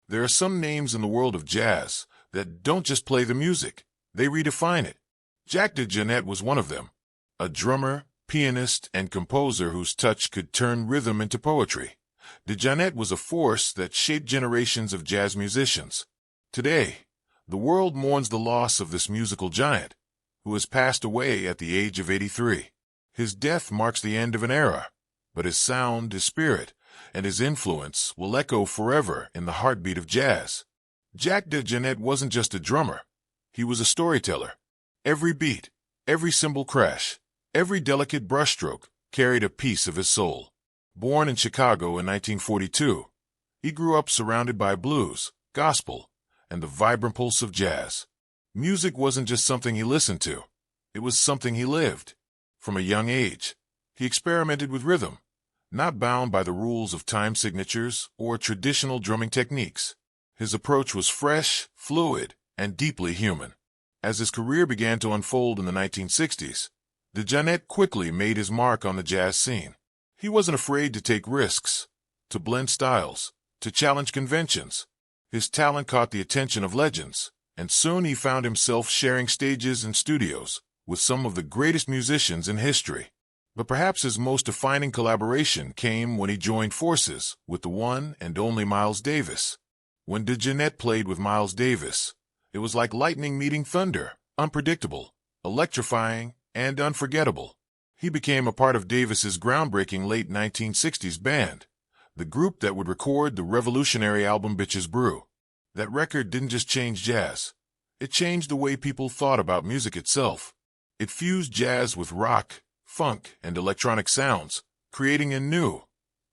There are some names in the world of jazz that don't just play the music, they redefine it. Jack DeJohnette was one of them, a drummer, pianist, and composer whose touch could turn rhythm into poetry. DeJohnette was a force that shaped generations of jazz musicians. Today, the world mourns the loss of this musical giant, who has passed away at the age of 83. His death marks the end of an era, but his sound, his spirit, and his influence will echo forever in the heartbeat of jazz. Jack DeJohnette wasn't just a drummer. He was a storyteller. Every beat, every cymbal crash, every delicate brushstroke carried a piece of his soul. Born in Chicago in 1942, he grew up surrounded by blues, gospel, and the vibrant pulse of jazz. Music wasn't just something he listened to. It was something he lived. From a young age, he experimented with rhythm, not bound by the rules of time signatures or traditional drumming techniques. His approach was fresh, fluid, and deeply human. As his career began to unfold in the 1960s, DeJohnette quickly made his mark on the jazz scene. He wasn't afraid to take risks, to blend styles, to challenge conventions. His talent caught the attention of legends, and soon he found himself sharing stages and studios with some of the greatest musicians in history. But perhaps his most defining collaboration came when he joined forces with the one and only Miles Davis. When DeJohnette played with Miles Davis, it was like lightning meeting thunder, unpredictable, electrifying, and unforgettable. He became a part of Davis's groundbreaking late 1960s band, the group that would record the revolutionary album Bitches Brew. That record didn't just change jazz. It changed the way people thought about music itself. It fused jazz with rock, funk, and electronic sounds, creating a new,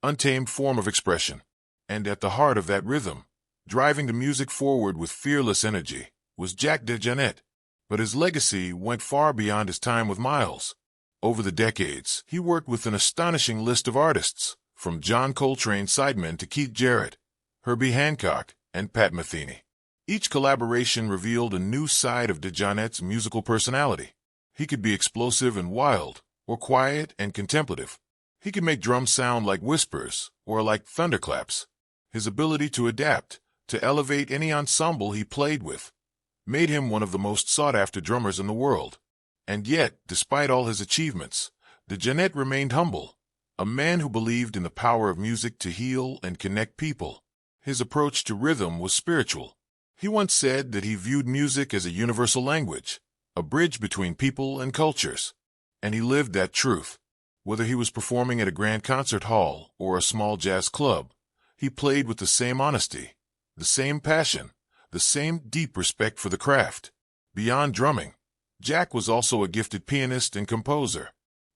untamed form of expression. And at the heart of that rhythm, driving the music forward with fearless energy, was Jack DeJohnette. But his legacy went far beyond his time with Miles. Over the decades, he worked with an astonishing list of artists, from John Coltrane's sidemen to Keith Jarrett, Herbie Hancock, and Pat Metheny. Each collaboration revealed a new side of DeJohnette's musical personality. He could be explosive and wild, or quiet and contemplative. He could make drums sound like whispers or like thunderclaps. His ability to adapt, to elevate any ensemble he played with, made him one of the most sought-after drummers in the world. And yet, despite all his achievements, DeJohnette remained humble, a man who believed in the power of music to heal and connect people. His approach to rhythm was spiritual. He once said that he viewed music as a universal language, a bridge between people and cultures. And he lived that truth. Whether he was performing at a grand concert hall or a small jazz club, he played with the same honesty, the same passion, the same deep respect for the craft. Beyond drumming, Jack was also a gifted pianist and composer.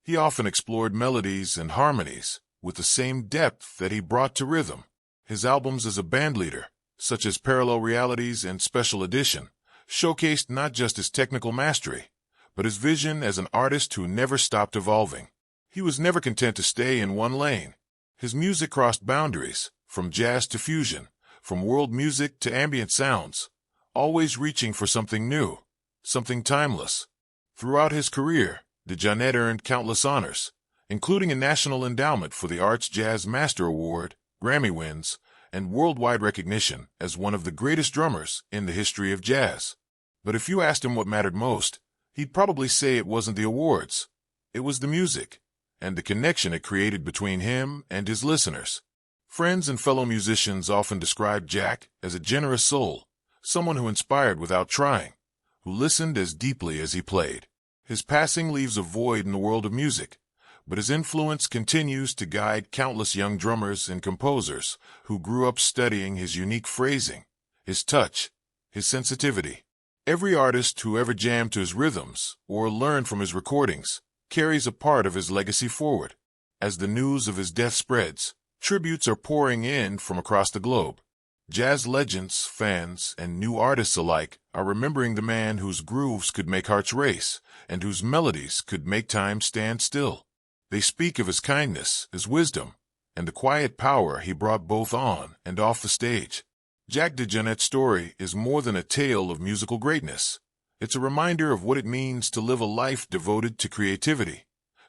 He often explored melodies and harmonies with the same depth that he brought to rhythm. His albums as a bandleader, such as Parallel Realities and Special Edition, showcased not just his technical mastery, but his vision as an artist who never stopped evolving. He was never content to stay in one lane. His music crossed boundaries, from jazz to fusion, from world music to ambient sounds, always reaching for something new, something timeless. Throughout his career, DeJohnette earned countless honors, including a National Endowment for the Arts Jazz Master Award, Grammy wins, and worldwide recognition as one of the greatest drummers in the history of jazz. But if you asked him what mattered most, he'd probably say it wasn't the awards. It was the music, and the connection it created between him and his listeners. Friends and fellow musicians often described Jack as a generous soul, someone who inspired without trying, who listened as deeply as he played. His passing leaves a void in the world of music, but his influence continues to guide countless young drummers and composers who grew up studying his unique phrasing, his touch, his sensitivity. Every artist who ever jammed to his rhythms or learned from his recordings carries a part of his legacy forward. As the news of his death spreads, tributes are pouring in from across the globe. Jazz legends, fans, and new artists alike are remembering the man whose grooves could make hearts race and whose melodies could make time stand still. They speak of his kindness, his wisdom, and the quiet power he brought both on and off the stage. Jack DeJohnette's story is more than a tale of musical greatness. It's a reminder of what it means to live a life devoted to creativity,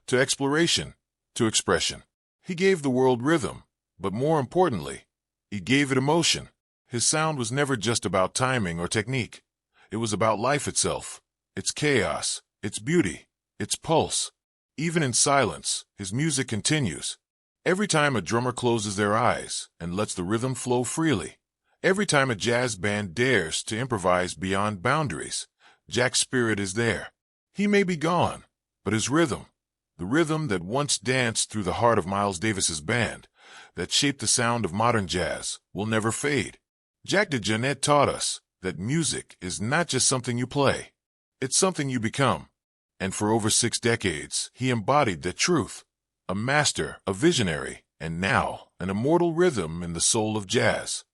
to exploration, to expression. He gave the world rhythm, but more importantly, he gave it emotion. His sound was never just about timing or technique. It was about life itself, its chaos, its beauty, its pulse. Even in silence, his music continues. Every time a drummer closes their eyes and lets the rhythm flow freely, every time a jazz band dares to improvise beyond boundaries, Jack's spirit is there. He may be gone, but his rhythm, the rhythm that once danced through the heart of Miles Davis's band, that shaped the sound of modern jazz, will never fade. Jack DeJohnette taught us that music is not just something you play. It's something you become. And for over 6 decades, he embodied that truth. A master, a visionary, and now an immortal rhythm in the soul of jazz.